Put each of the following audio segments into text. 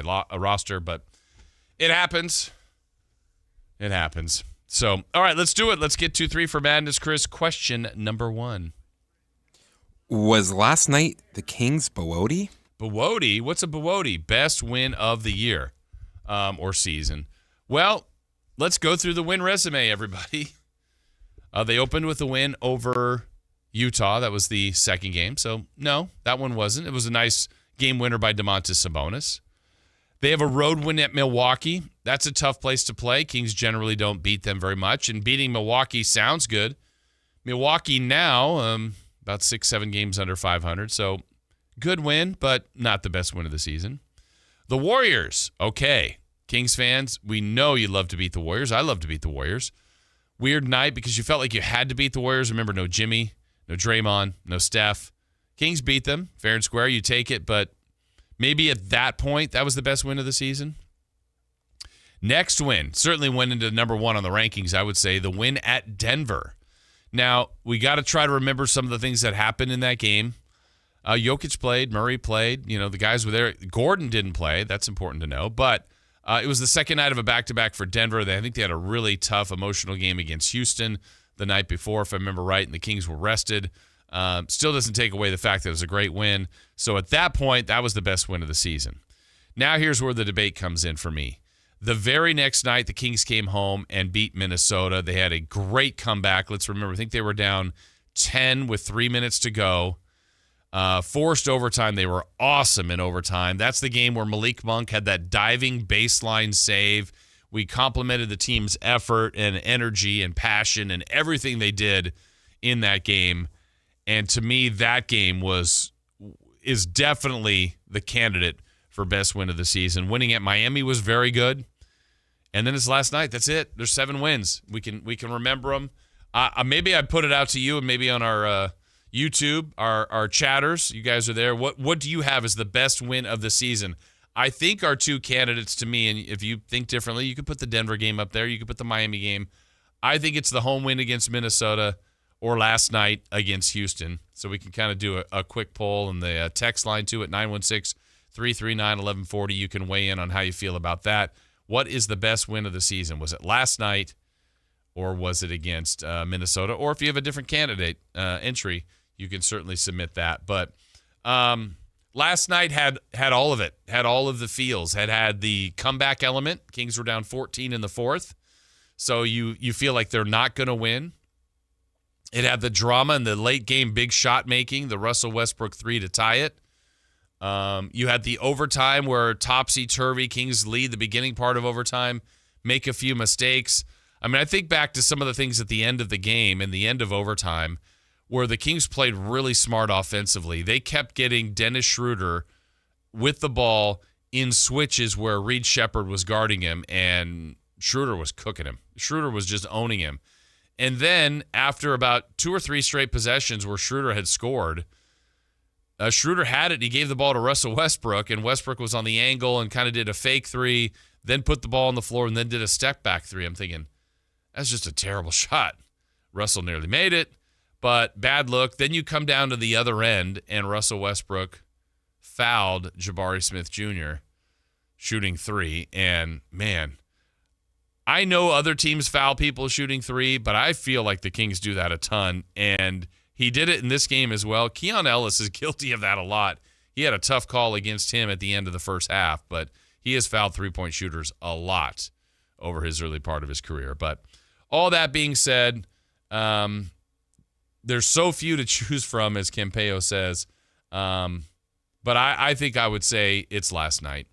my roster, but it happens. It happens. So, all right, let's do it. Let's get 2-3 for Madness, Chris. Question number 1. Was last night the Kings Bowote? Bowote? What's a Bowote? Best win of the year or season. Well, let's go through the win resume, everybody. They opened with a win over Utah. That was the second game. So, no, that one wasn't. It was a nice game winner by Domantas Sabonis. They have a road win at Milwaukee. That's a tough place to play. Kings generally don't beat them very much, and beating Milwaukee sounds good. Milwaukee now, about 6-7 games under 500, so good win, but not the best win of the season. The Warriors, okay. Kings fans, we know you love to beat the Warriors. I love to beat the Warriors. Weird night because you felt like you had to beat the Warriors. Remember, no Jimmy, no Draymond, no Steph. Kings beat them, fair and square. You take it, but maybe at that point, that was the best win of the season. Next win, certainly went into number 1 on the rankings, I would say, the win at Denver. Now, we got to try to remember some of the things that happened in that game. Jokic played, Murray played, the guys were there. Gordon didn't play, that's important to know, but it was the second night of a back-to-back for Denver. I think they had a really tough emotional game against Houston the night before, if I remember right, and the Kings were rested. Still doesn't take away the fact that it was a great win. So at that point, that was the best win of the season. Now here's where the debate comes in for me. The very next night, the Kings came home and beat Minnesota. They had a great comeback. Let's remember, I think they were down 10 with 3 minutes to go. Forced overtime. They were awesome in overtime. That's the game where Malik Monk had that diving baseline save. We complimented the team's effort and energy and passion and everything they did in that game. And to me, that game is definitely the candidate for best win of the season. Winning at Miami was very good. And then it's last night. That's it. There's 7 wins. We can remember them. Maybe I'd put it out to you and maybe on our YouTube, our chatters. You guys are there. What do you have as the best win of the season? I think our 2 candidates to me, and if you think differently, you could put the Denver game up there. You could put the Miami game. I think it's the home win against Minnesota or last night against Houston. So we can kind of do a quick poll and the text line too at 916-339-1140. You can weigh in on how you feel about that. What is the best win of the season? Was it last night or was it against Minnesota? Or if you have a different candidate entry, you can certainly submit that. But last night had all of it, had all of the feels, had the comeback element. Kings were down 14 in the fourth. So you feel like they're not going to win. It had the drama and the late game big shot making, the Russell Westbrook 3 to tie it. You had the overtime where topsy-turvy, Kings lead the beginning part of overtime, make a few mistakes. I mean, I think back to some of the things at the end of the game and the end of overtime where the Kings played really smart offensively. They kept getting Dennis Schroeder with the ball in switches where Reed Shepherd was guarding him, and Schroeder was cooking him. Schroeder was just owning him. And then after about 2 or 3 straight possessions where Schroeder had scored, Schroeder had it, and he gave the ball to Russell Westbrook, and Westbrook was on the angle and kind of did a fake 3, then put the ball on the floor, and then did a step-back 3. I'm thinking, that's just a terrible shot. Russell nearly made it, but bad look. Then you come down to the other end, and Russell Westbrook fouled Jabari Smith Jr. shooting 3, and man, I know other teams foul people shooting 3, but I feel like the Kings do that a ton, and he did it in this game as well. Keon Ellis is guilty of that a lot. He had a tough call against him at the end of the first half, but he has fouled three-point shooters a lot over his early part of his career. But all that being said, there's so few to choose from, as Campeo says, but I think I would say it's last night.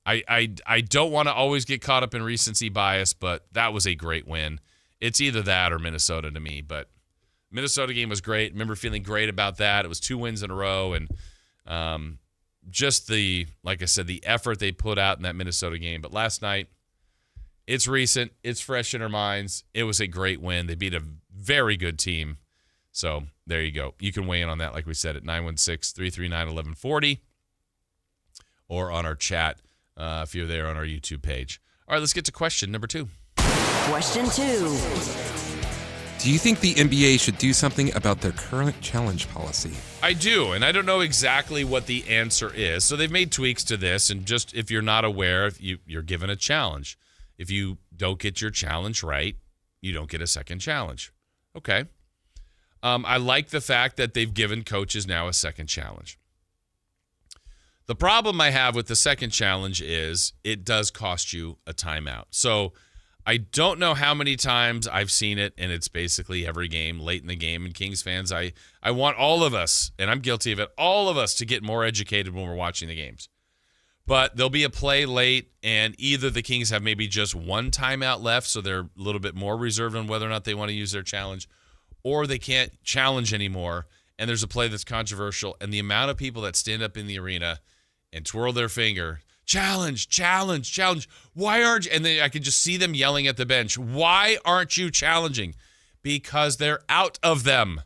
I don't want to always get caught up in recency bias, but that was a great win. It's either that or Minnesota to me, but Minnesota game was great. Remember feeling great about that. It was 2 wins in a row, and just like I said, the effort they put out in that Minnesota game. But last night, it's recent. It's fresh in our minds. It was a great win. They beat a very good team. So there you go. You can weigh in on that, like we said, at 916-339-1140 or on our chat if you're there on our YouTube page. All right, let's get to question number 2. Question 2. Do you think the NBA should do something about their current challenge policy? I do, and I don't know exactly what the answer is. So they've made tweaks to this, and just if you're not aware, you're given a challenge. If you don't get your challenge right, you don't get a second challenge. Okay. I like the fact that they've given coaches now a second challenge. The problem I have with the second challenge is it does cost you a timeout. So I don't know how many times I've seen it, and it's basically every game, late in the game. And Kings fans, I want all of us, and I'm guilty of it, all of us to get more educated when we're watching the games. But there'll be a play late, and either the Kings have maybe just one timeout left, so they're a little bit more reserved on whether or not they want to use their challenge, or they can't challenge anymore, and there's a play that's controversial, and the amount of people that stand up in the arena and twirl their finger, challenge, challenge, challenge. Why aren't you? And then I can just see them yelling at the bench. Why aren't you challenging? Because they're out of them.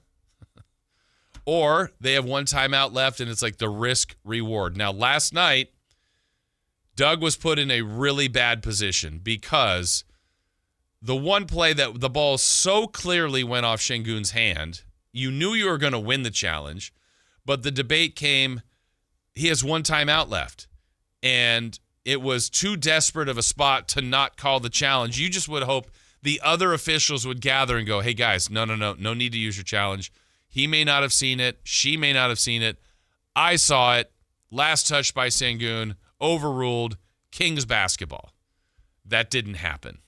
Or they have one timeout left, and it's like the risk reward. Now, last night, Doug was put in a really bad position because the one play that the ball so clearly went off Şengün's hand, you knew you were going to win the challenge, but the debate came, he has one timeout left. And it was too desperate of a spot to not call the challenge. You just would hope the other officials would gather and go, hey, guys, no need to use your challenge. He may not have seen it. She may not have seen it. I saw it. Last touch by Şengün. Overruled. Kings basketball. That didn't happen.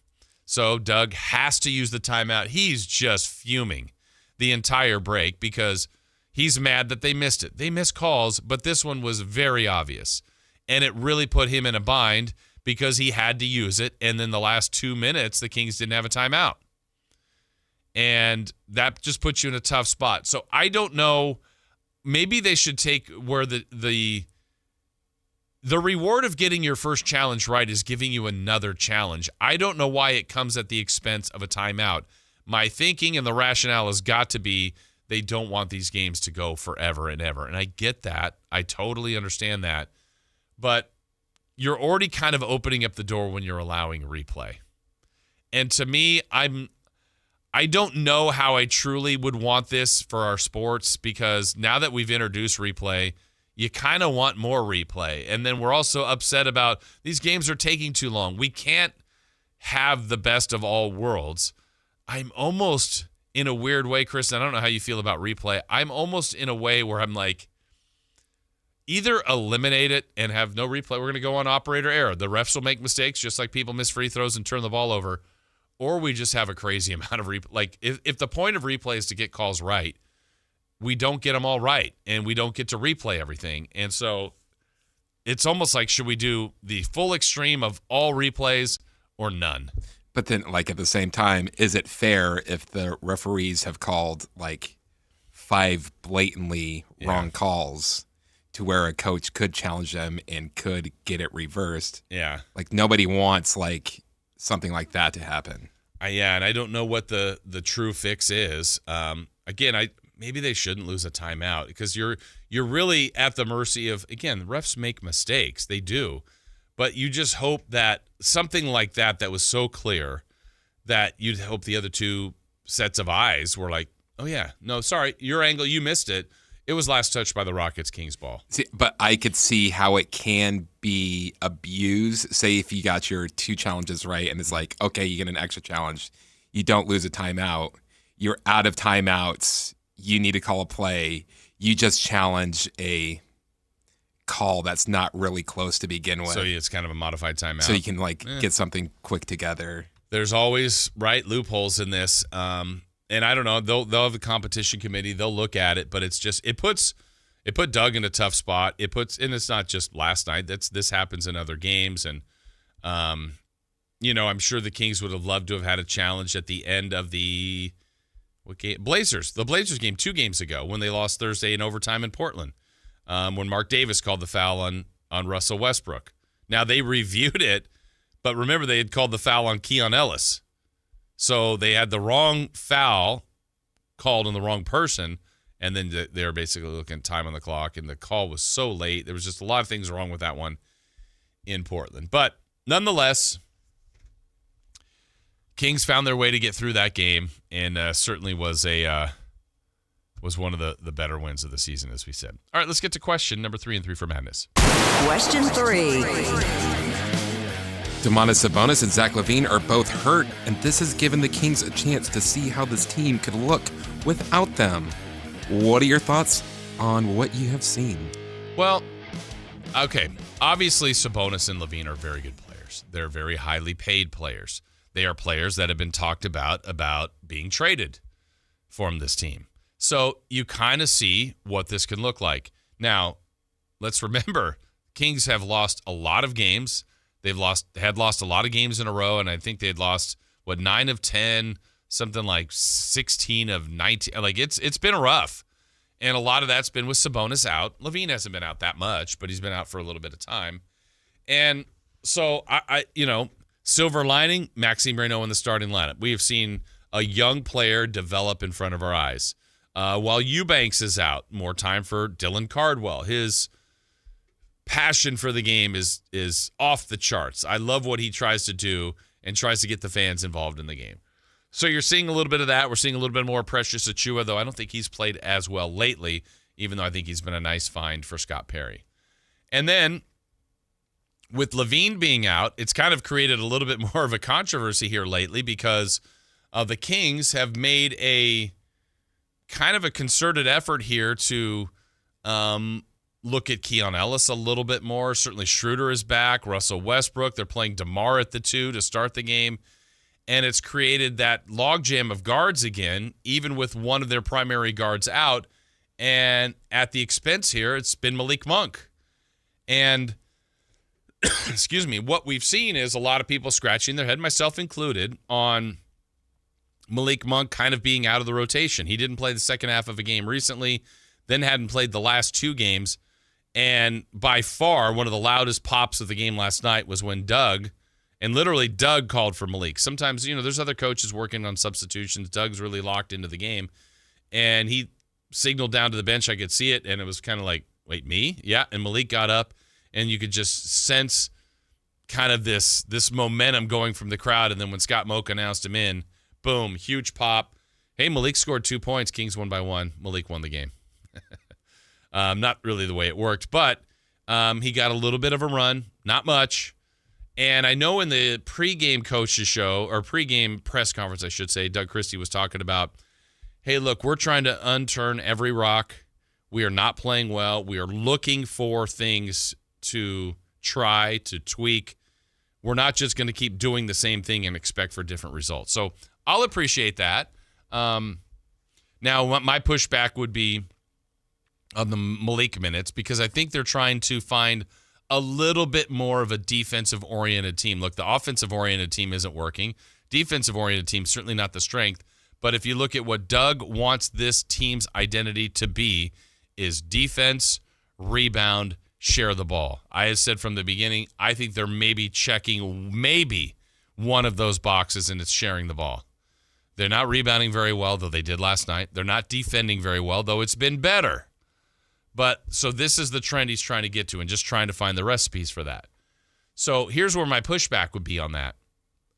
So Doug has to use the timeout. He's just fuming the entire break because he's mad that they missed it. They missed calls, but this one was very obvious. And it really put him in a bind because he had to use it. And then the last 2 minutes, the Kings didn't have a timeout. And that just puts you in a tough spot. So I don't know. Maybe they should take where the reward of getting your first challenge right is giving you another challenge. I don't know why it comes at the expense of a timeout. My thinking and the rationale has got to be they don't want these games to go forever and ever. And I get that. I totally understand that. But you're already kind of opening up the door when you're allowing replay. And to me, I don't know how I truly would want this for our sports because now that we've introduced replay, you kind of want more replay. And then we're also upset about these games are taking too long. We can't have the best of all worlds. I'm almost in a weird way, Chris, I don't know how you feel about replay. I'm almost in a way where I'm like, either eliminate it and have no replay. We're going to go on operator error. The refs will make mistakes just like people miss free throws and turn the ball over. Or we just have a crazy amount of replay. Like, if the point of replay is to get calls right, we don't get them all right, and we don't get to replay everything. And so it's almost like, should we do the full extreme of all replays or none? But then, like, at the same time, is it fair if the referees have called, like, 5 blatantly wrong calls to where a coach could challenge them and could get it reversed? Yeah. Like, nobody wants, like, something like that to happen. And I don't know what the true fix is. Again, maybe they shouldn't lose a timeout because you're really at the mercy of, again, the refs make mistakes. They do. But you just hope that something like that was so clear that you'd hope the other two sets of eyes were like, oh, yeah, no, sorry, your angle, you missed it. It was last touched by the Rockets Kings ball. See, but I could see how it can be abused. Say if you got your 2 challenges right and it's like, okay, you get an extra challenge. You don't lose a timeout. You're out of timeouts. You need to call a play. You just challenge a call that's not really close to begin with. So it's kind of a modified timeout. So you can get something quick together. There's always loopholes in this. And I don't know, they'll have the competition committee, they'll look at it, but it's just it put Doug in a tough spot. And it's not just last night. This happens in other games, and I'm sure the Kings would have loved to have had a challenge at the end of the Blazers game 2 games ago when they lost Thursday in overtime in Portland. When Mark Davis called the foul on Russell Westbrook. Now they reviewed it, but remember they had called the foul on Keon Ellis. So they had the wrong foul called on the wrong person, and then they were basically looking at time on the clock, and the call was so late. There was just a lot of things wrong with that one in Portland. But nonetheless, Kings found their way to get through that game, and certainly was one of the better wins of the season, as we said. All right, let's get to question number 3 and 3 for Madness. Question 3. Domantas Sabonis and Zach LaVine are both hurt, and this has given the Kings a chance to see how this team could look without them. What are your thoughts on what you have seen? Well, okay. Obviously, Sabonis and LaVine are very good players. They're very highly paid players. They are players that have been talked about being traded from this team. So you kind of see what this can look like. Now, let's remember, Kings have lost a lot of games. They've lost a lot of games in a row, and I think they'd lost 9 of 10, something like 16 of 19. Like it's been rough, and a lot of that's been with Sabonis out. LaVine hasn't been out that much, but he's been out for a little bit of time. And so I silver lining, Maxime Reynaud in the starting lineup. We have seen a young player develop in front of our eyes. While Eubanks is out, more time for Dylan Cardwell. His passion for the game is off the charts. I love what he tries to do and tries to get the fans involved in the game. So you're seeing a little bit of that. We're seeing a little bit more Precious Achiuwa, though I don't think he's played as well lately, even though I think he's been a nice find for Scott Perry. And then with LaVine being out, it's kind of created a little bit more of a controversy here lately because the Kings have made a kind of a concerted effort here to look at Keon Ellis a little bit more. Certainly Schroeder is back. Russell Westbrook. They're playing DeMar at the 2 to start the game. And it's created that logjam of guards again, even with one of their primary guards out. And at the expense here, it's been Malik Monk. And, excuse me, what we've seen is a lot of people scratching their head, myself included, on Malik Monk kind of being out of the rotation. He didn't play the second half of a game recently, then hadn't played the last 2 games. And by far, one of the loudest pops of the game last night was when Doug called for Malik. Sometimes, there's other coaches working on substitutions. Doug's really locked into the game. And he signaled down to the bench. I could see it, and it was kind of like, wait, me? Yeah. And Malik got up, and you could just sense kind of this momentum going from the crowd. And then when Scott Moak announced him in, boom, huge pop. Hey, Malik scored 2 points. Kings won by 1. Malik won the game. Not really the way it worked, but he got a little bit of a run, not much. And I know in the pregame coaches show, or pregame press conference, I should say, Doug Christie was talking about, hey, look, we're trying to unturn every rock. We are not playing well. We are looking for things to try to tweak. We're not just going to keep doing the same thing and expect for different results. So I'll appreciate that. Now, my pushback would be on the Malik minutes, because I think they're trying to find a little bit more of a defensive-oriented team. Look, the offensive-oriented team isn't working. Defensive-oriented team, certainly not the strength. But if you look at what Doug wants this team's identity to be, is defense, rebound, share the ball. I have said from the beginning, I think they're maybe checking one of those boxes, and it's sharing the ball. They're not rebounding very well, though they did last night. They're not defending very well, though it's been better. But so this is the trend he's trying to get to, and just trying to find the recipes for that. So here's where my pushback would be on that.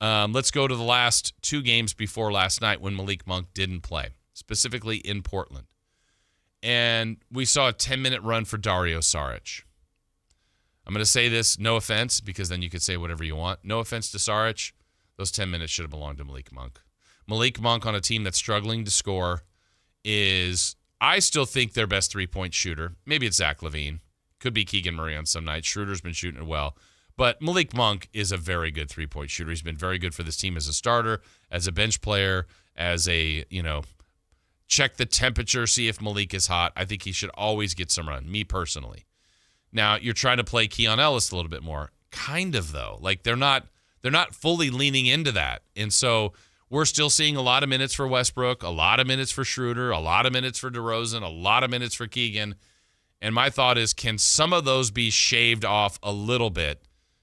Let's go to the last 2 games before last night when Malik Monk didn't play, specifically in Portland. And we saw a 10-minute run for Dario Saric. I'm going to say this, no offense, because then you could say whatever you want. No offense to Saric. Those 10 minutes should have belonged to Malik Monk. Malik Monk on a team that's struggling to score is, I still think, their best three-point shooter. Maybe it's Zach LaVine. Could be Keegan Murray on some nights. Schroeder's been shooting it well. But Malik Monk is a very good three-point shooter. He's been very good for this team as a starter, as a bench player, as a, check the temperature, see if Malik is hot. I think he should always get some run, me personally. Now, you're trying to play Keon Ellis a little bit more. Kind of, though. Like, they're not fully leaning into that. And so we're still seeing a lot of minutes for Westbrook, a lot of minutes for Schroeder, a lot of minutes for DeRozan, a lot of minutes for Keegan. And my thought is, can some of those be shaved off a little bit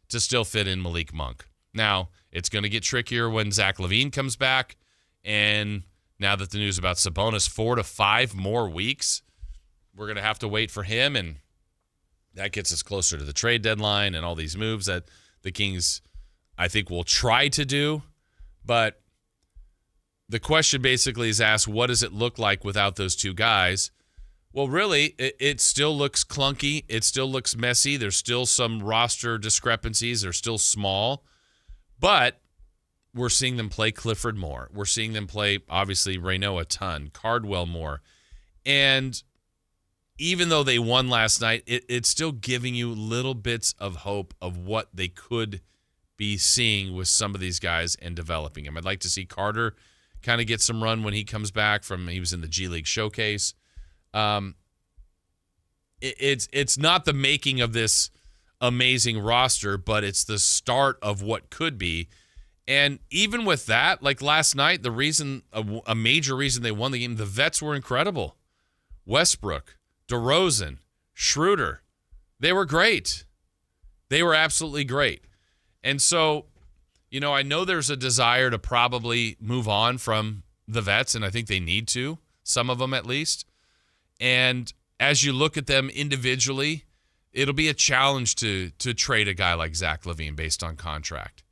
to still fit in Malik Monk? Now, it's going to get trickier when Zach LaVine comes back. And now that the news about Sabonis, 4 to 5 more weeks, we're going to have to wait for him. And that gets us closer to the trade deadline and all these moves that the Kings, I think, will try to do. But the question basically is asked, what does it look like without those two guys? Well, really, it still looks clunky. It still looks messy. There's still some roster discrepancies. They're still small. But we're seeing them play Clifford more. We're seeing them play, obviously, Reynaud a ton, Cardwell more. And even though they won last night, it's still giving you little bits of hope of what they could be seeing with some of these guys and developing them. I'd like to see Carter kind of get some run when he comes back he was in the G League Showcase. It's not the making of this amazing roster, but it's the start of what could be. And even with that, like last night, the reason, a major reason they won the game, the vets were incredible. Westbrook, DeRozan, Schroeder, they were great. They were absolutely great. And so, I know there's a desire to probably move on from the vets, and I think they need to, some of them at least. And as you look at them individually, it'll be a challenge to trade a guy like Zach LaVine based on contract.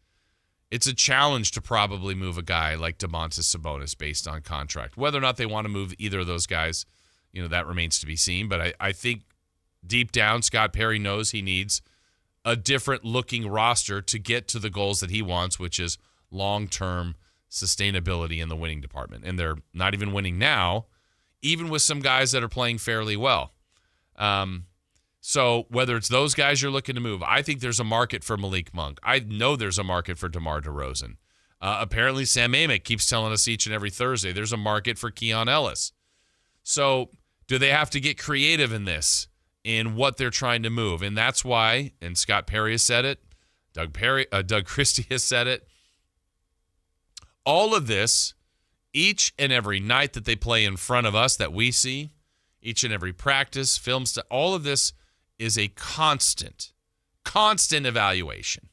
It's a challenge to probably move a guy like Domantas Sabonis based on contract. Whether or not they want to move either of those guys, that remains to be seen. But I think deep down, Scott Perry knows he needs a different looking roster to get to the goals that he wants, which is long-term sustainability in the winning department. And they're not even winning now, even with some guys that are playing fairly well. So whether it's those guys you're looking to move, I think there's a market for Malik Monk. I know there's a market for DeMar DeRozan. Apparently Sam Amick keeps telling us each and every Thursday there's a market for Keon Ellis. So do they have to get creative in this, in what they're trying to move? And that's why, and Scott Perry has said it, Doug Christie has said it, all of this, each and every night that they play in front of us that we see, each and every practice, film stuff, all of this is a constant evaluation.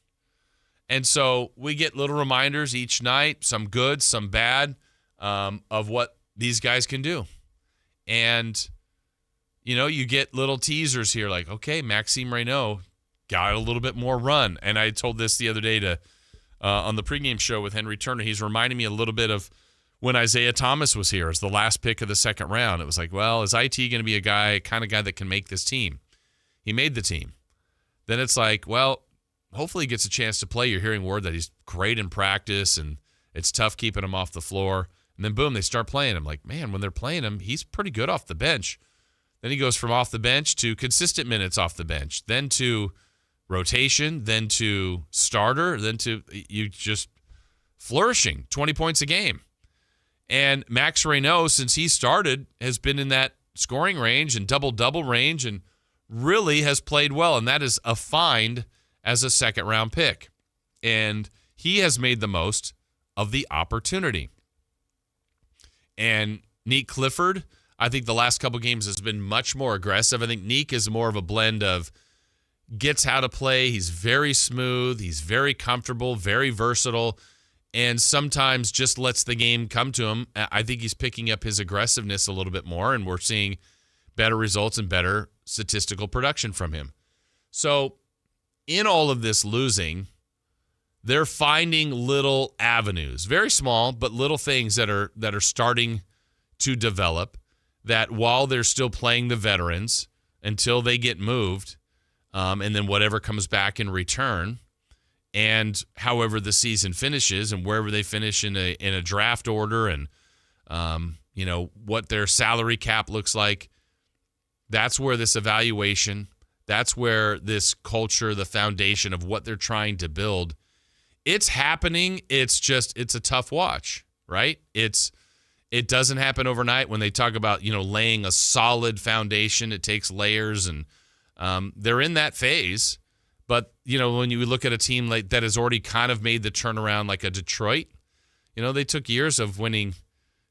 And so we get little reminders each night, some good, some bad, of what these guys can do. And, you get little teasers here like, okay, Maxime Reynaud got a little bit more run. And I told this the other day on the pregame show with Henry Turner. He's reminding me a little bit of when Isaiah Thomas was here as the last pick of the second round. It was like, well, is IT going to be a kind of guy that can make this team? He made the team. Then it's like, well, hopefully he gets a chance to play. You're hearing word that he's great in practice and it's tough keeping him off the floor. And then, boom, they start playing him. Like, man, when they're playing him, he's pretty good off the bench. Then he goes from off the bench to consistent minutes off the bench, then to rotation, then to starter, then to you just flourishing, 20 points a game. And Max Reynaud, since he started, has been in that scoring range and double-double range and really has played well. And that is a find as a second-round pick. And he has made the most of the opportunity. And Nick Clifford, I think the last couple games has been much more aggressive. I think Nick is more of a blend of gets how to play. He's very smooth. He's very comfortable, very versatile, and sometimes just lets the game come to him. I think he's picking up his aggressiveness a little bit more, and we're seeing better results and better statistical production from him. So in all of this losing, they're finding little avenues, very small, but little things that are starting to develop, that while they're still playing the veterans until they get moved, and then whatever comes back in return, and however the season finishes and wherever they finish in a draft order and what their salary cap looks like, that's where this evaluation, that's where this culture, the foundation of what they're trying to build, it's happening. It's a tough watch, right? It doesn't happen overnight. When they talk about, laying a solid foundation, it takes layers, and they're in that phase. But, when you look at a team like that has already kind of made the turnaround, like a Detroit, they took years of winning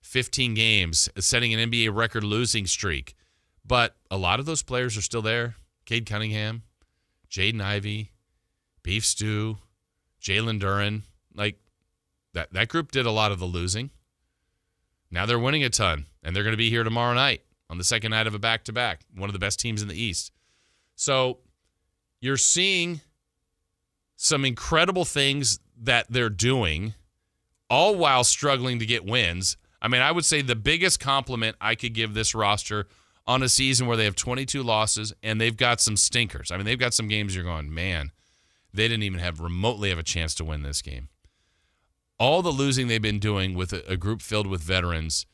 15 games, setting an NBA record losing streak. But a lot of those players are still there. Cade Cunningham, Jaden Ivey, Beef Stew, Jalen Duren. Like, that group did a lot of the losing. Now they're winning a ton, and they're going to be here tomorrow night on the second night of a back-to-back, one of the best teams in the East. So you're seeing some incredible things that they're doing all while struggling to get wins. I mean, I would say the biggest compliment I could give this roster on a season where they have 22 losses and they've got some stinkers. I mean, they've got some games you're going, man, they didn't even remotely have a chance to win this game. All the losing they've been doing with a group filled with veterans,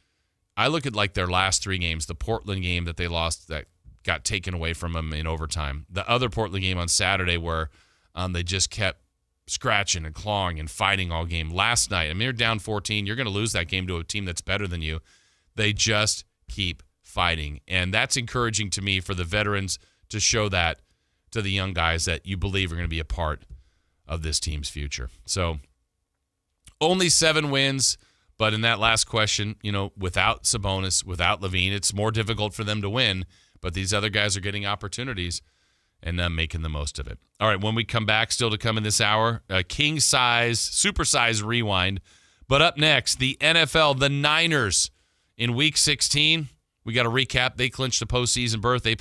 I look at like their last 3 games, the Portland game that they lost that got taken away from them in overtime, the other Portland game on Saturday where they just kept scratching and clawing and fighting all game. Last night, I mean, you're down 14. You're going to lose that game to a team that's better than you. They just keep fighting. And that's encouraging to me for the veterans to show that to the young guys that you believe are going to be a part of this team's future. So only 7 wins, but in that last question, without Sabonis, without Levine, it's more difficult for them to win. But these other guys are getting opportunities and making the most of it. All right, when we come back, still to come in this hour, king size, super size rewind. But up next, the NFL, the Niners in Week 16. We got to recap. They clinched a postseason berth. They